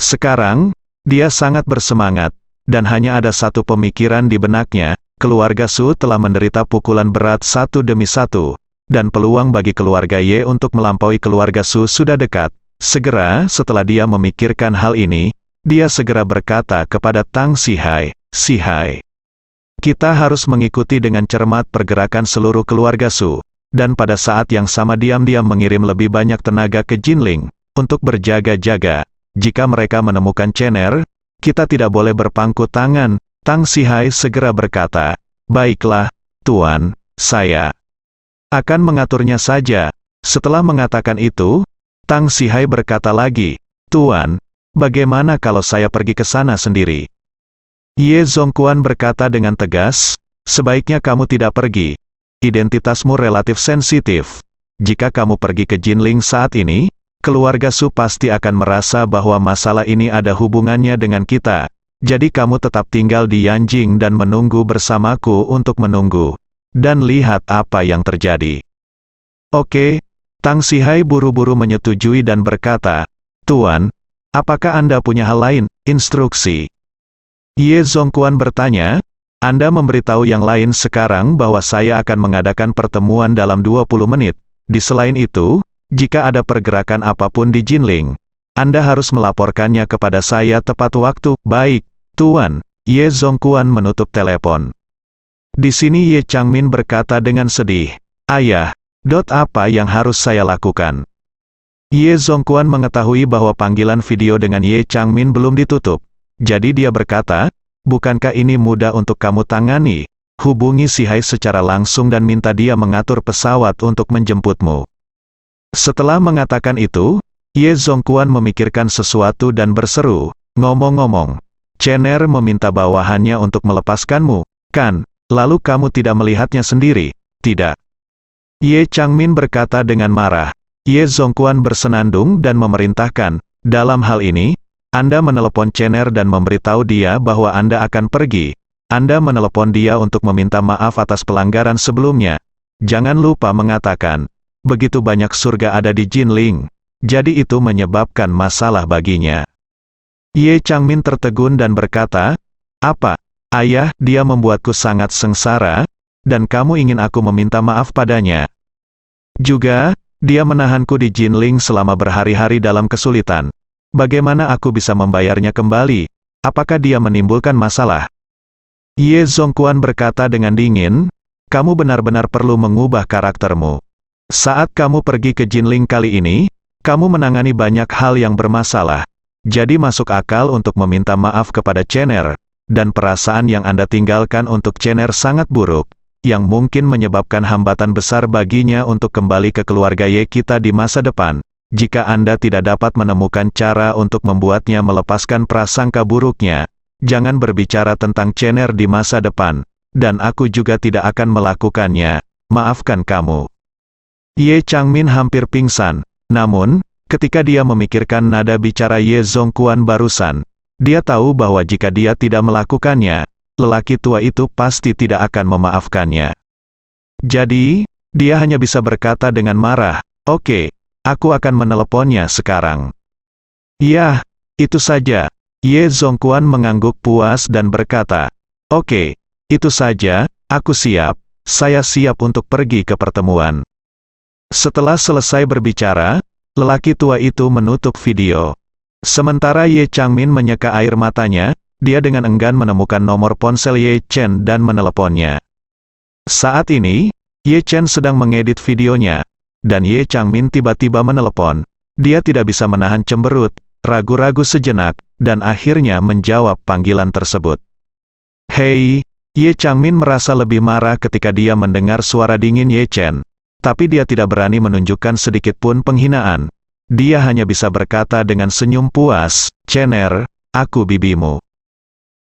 Sekarang, dia sangat bersemangat, dan hanya ada satu pemikiran di benaknya, keluarga Su telah menderita pukulan berat satu demi satu, dan peluang bagi keluarga Ye untuk melampaui keluarga Su sudah dekat. Segera setelah dia memikirkan hal ini, dia segera berkata kepada Tang Sihai, "Sihai, kita harus mengikuti dengan cermat pergerakan seluruh keluarga Su, dan pada saat yang sama diam-diam mengirim lebih banyak tenaga ke Jinling, untuk berjaga-jaga. Jika mereka menemukan Chener, kita tidak boleh berpangku tangan." Tang Sihai segera berkata, "Baiklah, Tuan, saya Akan mengaturnya saja. Setelah mengatakan itu, Tang Sihai berkata lagi, Tuan, bagaimana kalau saya pergi ke sana sendiri? Ye Zongquan berkata dengan tegas, sebaiknya kamu tidak pergi. Identitasmu relatif sensitif. Jika kamu pergi ke Jinling saat ini, keluarga Su pasti akan merasa bahwa masalah ini ada hubungannya dengan kita. Jadi kamu tetap tinggal di Yanjing dan menunggu bersamaku untuk menunggu. Dan lihat apa yang terjadi. Oke, Tang Sihai buru-buru menyetujui dan berkata, Tuan, apakah Anda punya hal lain, instruksi? Ye Zongquan bertanya, Anda memberitahu yang lain sekarang bahwa saya akan mengadakan pertemuan dalam 20 menit. Di selain itu, jika ada pergerakan apapun di Jinling, Anda harus melaporkannya kepada saya tepat waktu. Baik, Tuan. Ye Zongquan menutup telepon. Di sini Ye Changmin berkata dengan sedih, Ayah, apa yang harus saya lakukan? Ye Zongquan mengetahui bahwa panggilan video dengan Ye Changmin belum ditutup. Jadi dia berkata, bukankah ini mudah untuk kamu tangani? Hubungi Sihai secara langsung dan minta dia mengatur pesawat untuk menjemputmu. Setelah mengatakan itu, Ye Zongquan memikirkan sesuatu dan berseru, ngomong-ngomong, Chener meminta bawahannya untuk melepaskanmu, kan? Lalu kamu tidak melihatnya sendiri, tidak? Ye Changmin berkata dengan marah. Ye Zongquan bersenandung dan memerintahkan, dalam hal ini, Anda menelepon Chener dan memberitahu dia bahwa Anda akan pergi. Anda menelepon dia untuk meminta maaf atas pelanggaran sebelumnya. Jangan lupa mengatakan, begitu banyak surga ada di Jinling. Jadi itu menyebabkan masalah baginya. Ye Changmin tertegun dan berkata, apa? Ayah, dia membuatku sangat sengsara, dan kamu ingin aku meminta maaf padanya. Juga, dia menahanku di Jinling selama berhari-hari dalam kesulitan. Bagaimana aku bisa membayarnya kembali? Apakah dia menimbulkan masalah? Ye Zongquan berkata dengan dingin, kamu benar-benar perlu mengubah karaktermu. Saat kamu pergi ke Jinling kali ini, kamu menangani banyak hal yang bermasalah. Jadi masuk akal untuk meminta maaf kepada Chener. Dan perasaan yang Anda tinggalkan untuk Chener sangat buruk, yang mungkin menyebabkan hambatan besar baginya untuk kembali ke keluarga Ye kita di masa depan. Jika Anda tidak dapat menemukan cara untuk membuatnya melepaskan prasangka buruknya, jangan berbicara tentang Chener di masa depan, dan aku juga tidak akan melakukannya. Maafkan kamu. Ye Changmin hampir pingsan, namun, ketika dia memikirkan nada bicara Ye Zongquan barusan, dia tahu bahwa jika dia tidak melakukannya, lelaki tua itu pasti tidak akan memaafkannya. Jadi, dia hanya bisa berkata dengan marah, oke, aku akan meneleponnya sekarang. Ya, itu saja. Ye Zongquan mengangguk puas dan berkata, oke, itu saja, aku siap, saya siap untuk pergi ke pertemuan. Setelah selesai berbicara, lelaki tua itu menutup video. Sementara Ye Changmin menyeka air matanya, dia dengan enggan menemukan nomor ponsel Ye Chen dan meneleponnya. Saat ini, Ye Chen sedang mengedit videonya, dan Ye Changmin tiba-tiba menelepon. Dia tidak bisa menahan cemberut, ragu-ragu sejenak, dan akhirnya menjawab panggilan tersebut. Hei, Ye Changmin merasa lebih marah ketika dia mendengar suara dingin Ye Chen, tapi dia tidak berani menunjukkan sedikit pun penghinaan. Dia hanya bisa berkata dengan senyum puas, Chener, aku bibimu.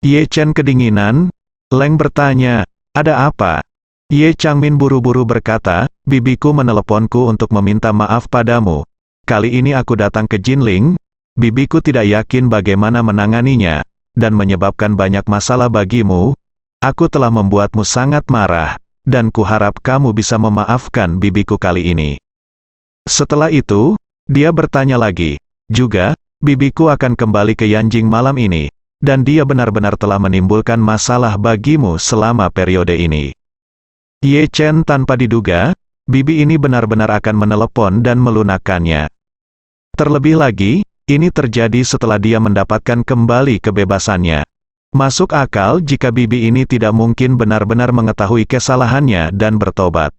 Ye Chen kedinginan. Leng bertanya, ada apa? Ye Changmin buru-buru berkata, bibiku meneleponku untuk meminta maaf padamu. Kali ini aku datang ke Jinling, bibiku tidak yakin bagaimana menanganinya, dan menyebabkan banyak masalah bagimu. Aku telah membuatmu sangat marah, dan kuharap kamu bisa memaafkan bibiku kali ini. Setelah itu, dia bertanya lagi, juga, bibiku akan kembali ke Yanjing malam ini, dan dia benar-benar telah menimbulkan masalah bagimu selama periode ini. Ye Chen tanpa diduga, bibi ini benar-benar akan menelepon dan melunakkannya. Terlebih lagi, ini terjadi setelah dia mendapatkan kembali kebebasannya. Masuk akal jika bibi ini tidak mungkin benar-benar mengetahui kesalahannya dan bertobat.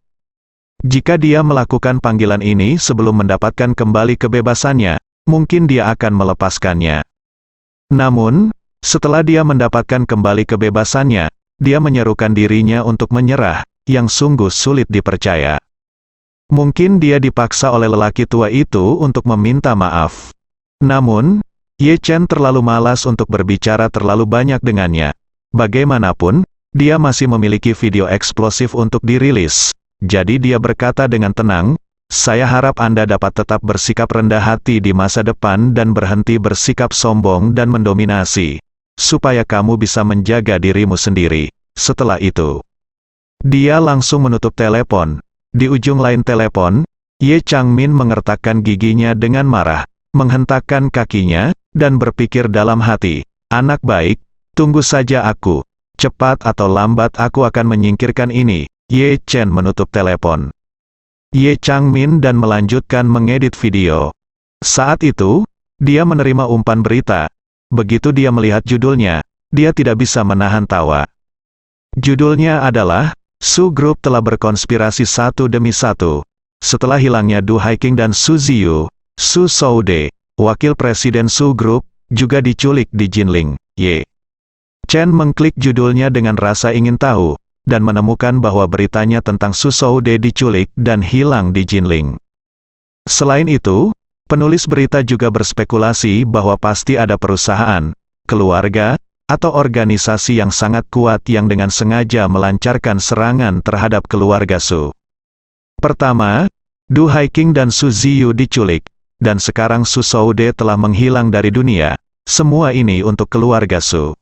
Jika dia melakukan panggilan ini sebelum mendapatkan kembali kebebasannya, mungkin dia akan melepaskannya. Namun, setelah dia mendapatkan kembali kebebasannya, dia menyerukan dirinya untuk menyerah, yang sungguh sulit dipercaya. Mungkin dia dipaksa oleh lelaki tua itu untuk meminta maaf. Namun, Ye Chen terlalu malas untuk berbicara terlalu banyak dengannya. Bagaimanapun, dia masih memiliki video eksplosif untuk dirilis. Jadi dia berkata dengan tenang, "Saya harap Anda dapat tetap bersikap rendah hati di masa depan dan berhenti bersikap sombong dan mendominasi, supaya kamu bisa menjaga dirimu sendiri." Setelah itu, dia langsung menutup telepon. Di ujung lain telepon, Ye Changmin mengertakkan giginya dengan marah, menghentakkan kakinya, dan berpikir dalam hati, "Anak baik, tunggu saja aku. Cepat atau lambat aku akan menyingkirkan ini." Ye Chen menutup telepon Ye Changmin dan melanjutkan mengedit video. Saat itu, dia menerima umpan berita. Begitu dia melihat judulnya, dia tidak bisa menahan tawa. Judulnya adalah, Su Group telah berkonspirasi satu demi satu. Setelah hilangnya Du Haiking dan Su Ziyu, Su Shoude, wakil presiden Su Group, juga diculik di Jinling. Ye Chen mengklik judulnya dengan rasa ingin tahu, dan menemukan bahwa beritanya tentang Su Shoude diculik dan hilang di Jinling. Selain itu, penulis berita juga berspekulasi bahwa pasti ada perusahaan, keluarga, atau organisasi yang sangat kuat yang dengan sengaja melancarkan serangan terhadap keluarga Su. Pertama, Du Haiking dan Su Ziyu diculik, dan sekarang Su Shoude telah menghilang dari dunia. Semua ini untuk keluarga Su.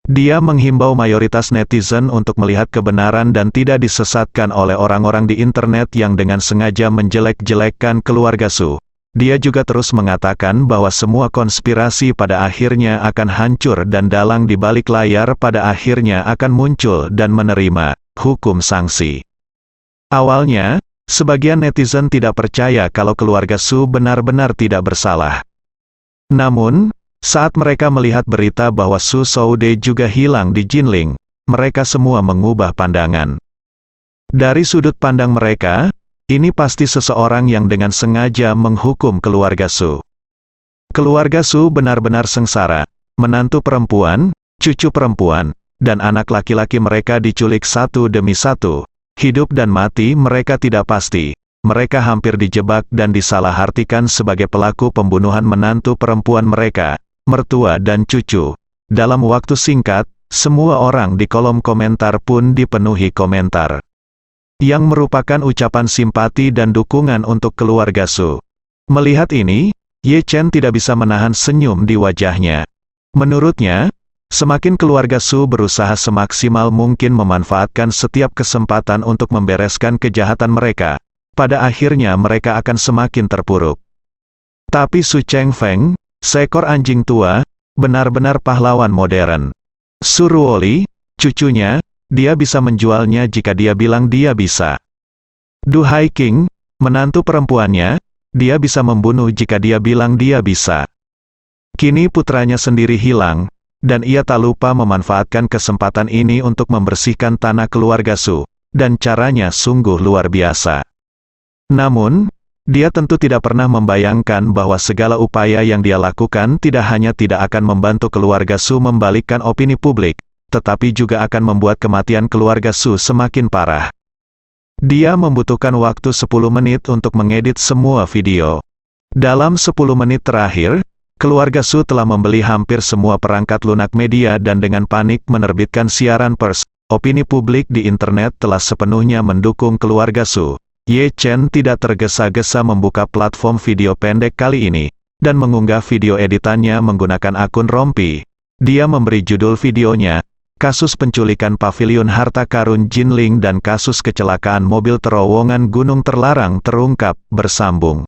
Dia menghimbau mayoritas netizen untuk melihat kebenaran dan tidak disesatkan oleh orang-orang di internet yang dengan sengaja menjelek-jelekkan keluarga Su. Dia juga terus mengatakan bahwa semua konspirasi pada akhirnya akan hancur dan dalang di balik layar pada akhirnya akan muncul dan menerima hukum sanksi. Awalnya, sebagian netizen tidak percaya kalau keluarga Su benar-benar tidak bersalah. Namun, saat mereka melihat berita bahwa Su Shoude juga hilang di Jinling, mereka semua mengubah pandangan. Dari sudut pandang mereka, ini pasti seseorang yang dengan sengaja menghukum keluarga Su. Keluarga Su benar-benar sengsara. Menantu perempuan, cucu perempuan, dan anak laki-laki mereka diculik satu demi satu. Hidup dan mati mereka tidak pasti. Mereka hampir dijebak dan disalahartikan sebagai pelaku pembunuhan menantu perempuan mereka, mertua dan cucu. Dalam waktu singkat, semua orang di kolom komentar pun dipenuhi komentar yang merupakan ucapan simpati dan dukungan untuk keluarga Su. Melihat ini, Ye Chen tidak bisa menahan senyum di wajahnya. Menurutnya, semakin keluarga Su berusaha semaksimal mungkin memanfaatkan setiap kesempatan untuk membereskan kejahatan mereka, pada akhirnya mereka akan semakin terpuruk. Tapi Su Chengfeng, seekor anjing tua, benar-benar pahlawan modern. Su Ruoli, cucunya, dia bisa menjualnya jika dia bilang dia bisa. Du Haiking, menantu perempuannya, dia bisa membunuh jika dia bilang dia bisa. Kini putranya sendiri hilang, dan ia tak lupa memanfaatkan kesempatan ini untuk membersihkan tanah keluarga Su, dan caranya sungguh luar biasa. Namun, dia tentu tidak pernah membayangkan bahwa segala upaya yang dia lakukan tidak hanya tidak akan membantu keluarga Su membalikkan opini publik, tetapi juga akan membuat kematian keluarga Su semakin parah. Dia membutuhkan waktu 10 menit untuk mengedit semua video. Dalam 10 menit terakhir, keluarga Su telah membeli hampir semua perangkat lunak media dan dengan panik menerbitkan siaran pers. Opini publik di internet telah sepenuhnya mendukung keluarga Su. Ye Chen tidak tergesa-gesa membuka platform video pendek kali ini, dan mengunggah video editannya menggunakan akun Rompi. Dia memberi judul videonya, Kasus Penculikan Paviliun Harta Karun Jinling dan Kasus Kecelakaan Mobil Terowongan Gunung Terlarang Terungkap, Bersambung.